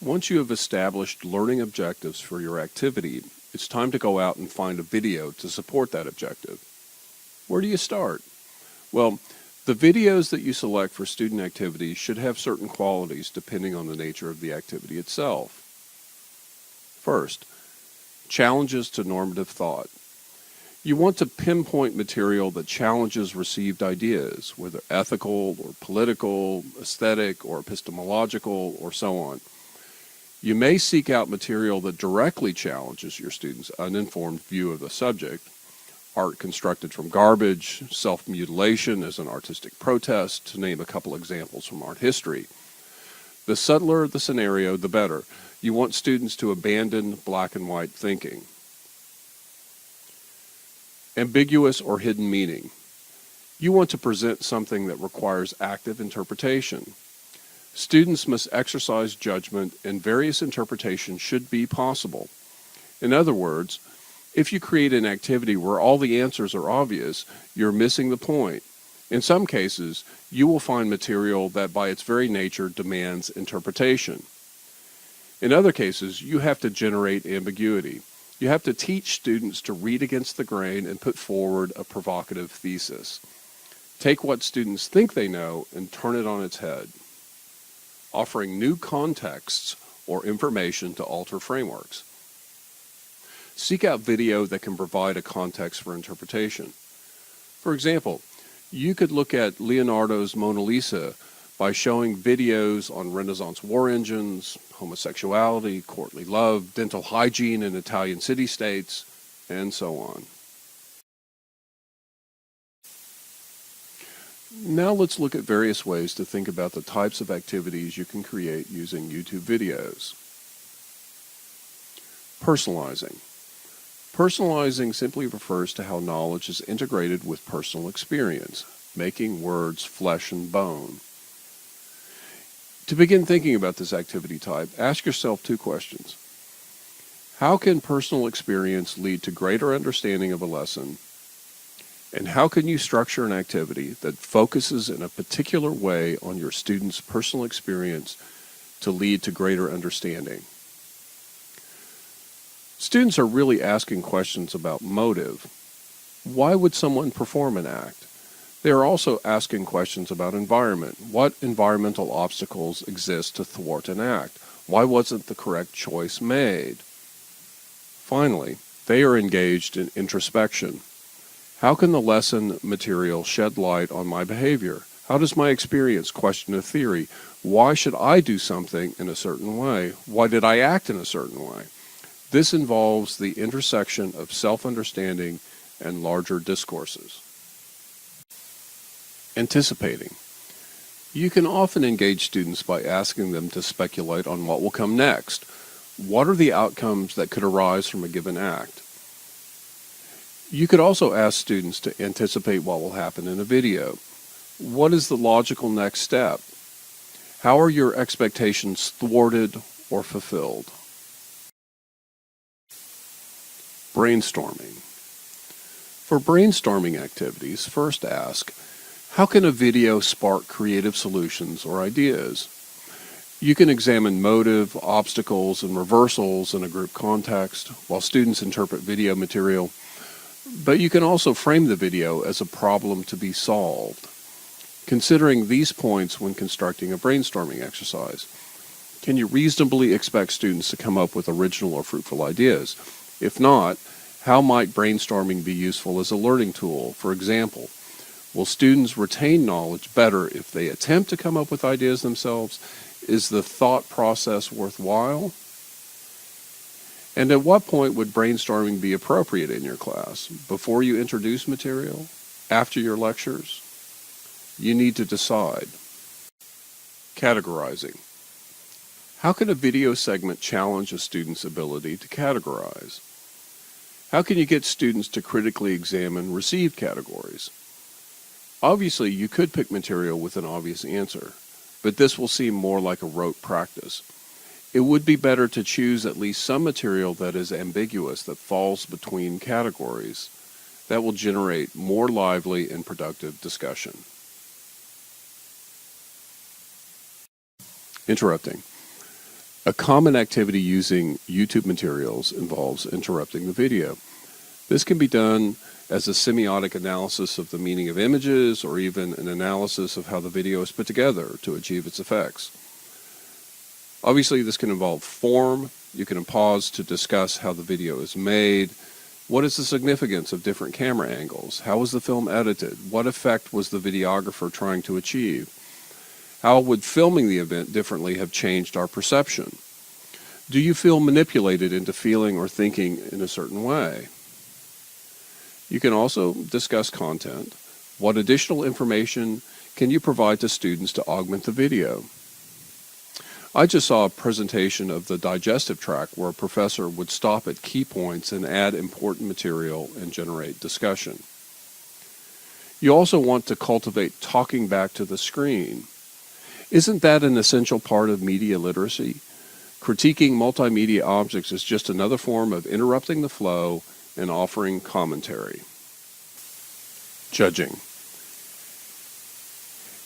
Once you have established learning objectives for your activity, it's time to go out and find a video to support that objective. Where do you start? Well, the videos that you select for student activities should have certain qualities depending on the nature of the activity itself. First, challenges to normative thought. You want to pinpoint material that challenges received ideas, whether ethical or political, aesthetic or epistemological, or so on. You may seek out material that directly challenges your students' uninformed view of the subject, art constructed from garbage, self-mutilation as an artistic protest, to name a couple examples from art history. The subtler the scenario, the better. You want students to abandon black and white thinking. Ambiguous or hidden meaning. You want to present something that requires active interpretation. Students must exercise judgment, and various interpretations should be possible. In other words, if you create an activity where all the answers are obvious, you're missing the point. In some cases, you will find material that by its very nature demands interpretation. In other cases, you have to generate ambiguity. You have to teach students to read against the grain and put forward a provocative thesis. Take what students think they know and turn it on its head, offering new contexts or information to alter frameworks. Seek out video that can provide a context for interpretation. For example, you could look at Leonardo's Mona Lisa by showing videos on Renaissance war engines, homosexuality, courtly love, dental hygiene in Italian city-states, and so on. Now let's look at various ways to think about the types of activities you can create using YouTube videos. Personalizing. Personalizing simply refers to how knowledge is integrated with personal experience, making words flesh and bone. To begin thinking about this activity type, ask yourself two questions. How can personal experience lead to greater understanding of a lesson? And how can you structure an activity that focuses in a particular way on your students' personal experience to lead to greater understanding? Students are really asking questions about motive. Why would someone perform an act? They are also asking questions about environment. What environmental obstacles exist to thwart an act? Why wasn't the correct choice made? Finally, they are engaged in introspection. How can the lesson material shed light on my behavior? How does my experience question a theory? Why should I do something in a certain way? Why did I act in a certain way? This involves the intersection of self-understanding and larger discourses. Anticipating. You can often engage students by asking them to speculate on what will come next. What are the outcomes that could arise from a given act? You could also ask students to anticipate what will happen in a video. What is the logical next step? How are your expectations thwarted or fulfilled? Brainstorming. For brainstorming activities, first ask, how can a video spark creative solutions or ideas? You can examine motive, obstacles, and reversals in a group context while students interpret video material, but you can also frame the video as a problem to be solved. Considering these points when constructing a brainstorming exercise, can you reasonably expect students to come up with original or fruitful ideas? If not, how might brainstorming be useful as a learning tool? For example, will students retain knowledge better if they attempt to come up with ideas themselves? Is the thought process worthwhile? And at what point would brainstorming be appropriate in your class? Before you introduce material? After your lectures? You need to decide. Categorizing. How can a video segment challenge a student's ability to categorize? How can you get students to critically examine received categories? Obviously, you could pick material with an obvious answer, but this will seem more like a rote practice. It would be better to choose at least some material that is ambiguous, that falls between categories, that will generate more lively and productive discussion. Interrupting. A common activity using YouTube materials involves interrupting the video. This can be done as a semiotic analysis of the meaning of images or even an analysis of how the video is put together to achieve its effects. Obviously, this can involve form. You can pause to discuss how the video is made. What is the significance of different camera angles? How was the film edited? What effect was the videographer trying to achieve? How would filming the event differently have changed our perception? Do you feel manipulated into feeling or thinking in a certain way? You can also discuss content. What additional information can you provide to students to augment the video? I just saw a presentation of the digestive tract where a professor would stop at key points and add important material and generate discussion. You also want to cultivate talking back to the screen. Isn't that an essential part of media literacy? Critiquing multimedia objects is just another form of interrupting the flow and offering commentary. Judging.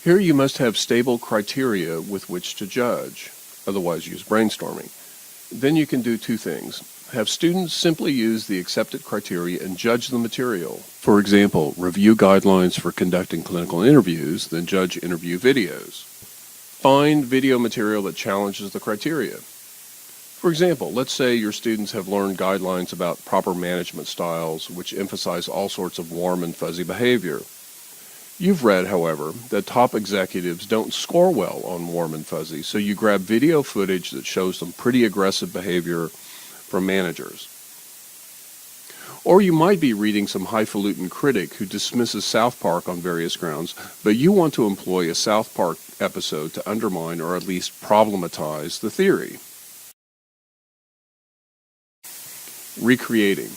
Here you must have stable criteria with which to judge, otherwise use brainstorming. Then you can do two things. Have students simply use the accepted criteria and judge the material. For example, review guidelines for conducting clinical interviews, then judge interview videos. Find video material that challenges the criteria. For example, let's say your students have learned guidelines about proper management styles, which emphasize all sorts of warm and fuzzy behavior. You've read, however, that top executives don't score well on warm and fuzzy, so you grab video footage that shows some pretty aggressive behavior from managers. Or you might be reading some highfalutin critic who dismisses South Park on various grounds, but you want to employ a South Park episode to undermine or at least problematize the theory. Recreating.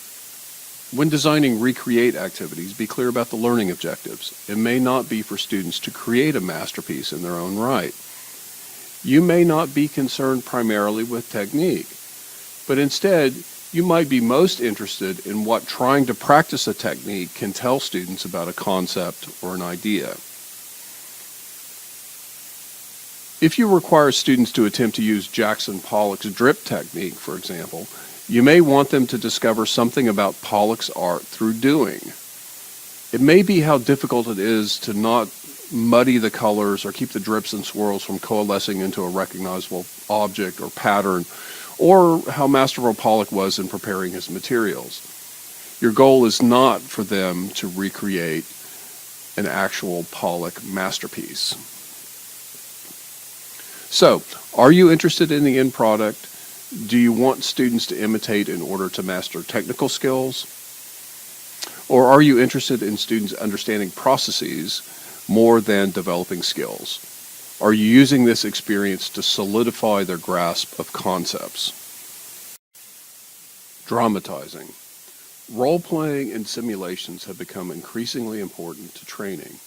When designing recreate activities, be clear about the learning objectives. It may not be for students to create a masterpiece in their own right. You may not be concerned primarily with technique, but instead, you might be most interested in what trying to practice a technique can tell students about a concept or an idea. If you require students to attempt to use Jackson Pollock's drip technique, for example, you may want them to discover something about Pollock's art through doing. It may be how difficult it is to not muddy the colors or keep the drips and swirls from coalescing into a recognizable object or pattern, or how masterful Pollock was in preparing his materials. Your goal is not for them to recreate an actual Pollock masterpiece. So, are you interested in the end product? Do you want students to imitate in order to master technical skills? Or are you interested in students understanding processes more than developing skills? Are you using this experience to solidify their grasp of concepts? Dramatizing. Role-playing and simulations have become increasingly important to training.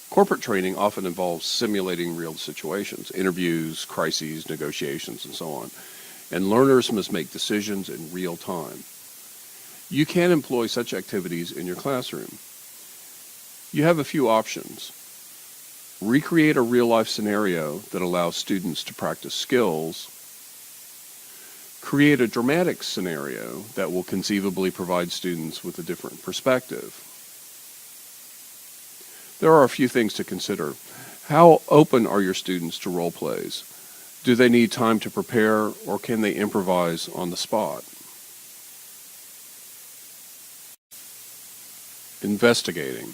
Corporate training often involves simulating real situations, interviews, crises, negotiations, and so on. And learners must make decisions in real time. You can employ such activities in your classroom. You have a few options. Recreate a real-life scenario that allows students to practice skills. Create a dramatic scenario that will conceivably provide students with a different perspective. There are a few things to consider. How open are your students to role plays? Do they need time to prepare, or can they improvise on the spot? Investigating.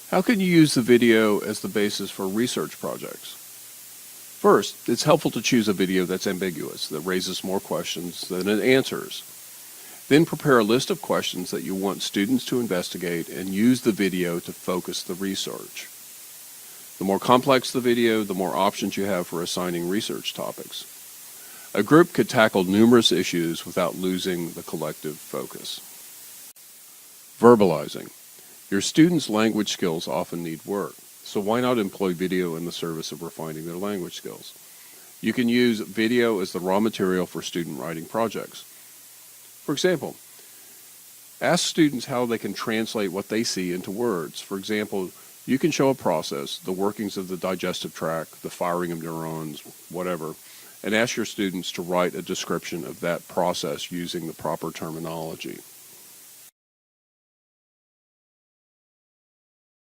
How can you use the video as the basis for research projects? First, it's helpful to choose a video that's ambiguous, that raises more questions than it answers. Then prepare a list of questions that you want students to investigate and use the video to focus the research. The more complex the video, the more options you have for assigning research topics. A group could tackle numerous issues without losing the collective focus. Verbalizing. Your students' language skills often need work, so why not employ video in the service of refining their language skills? You can use video as the raw material for student writing projects. For example, ask students how they can translate what they see into words. For example, you can show a process, the workings of the digestive tract, the firing of neurons, whatever, and ask your students to write a description of that process using the proper terminology.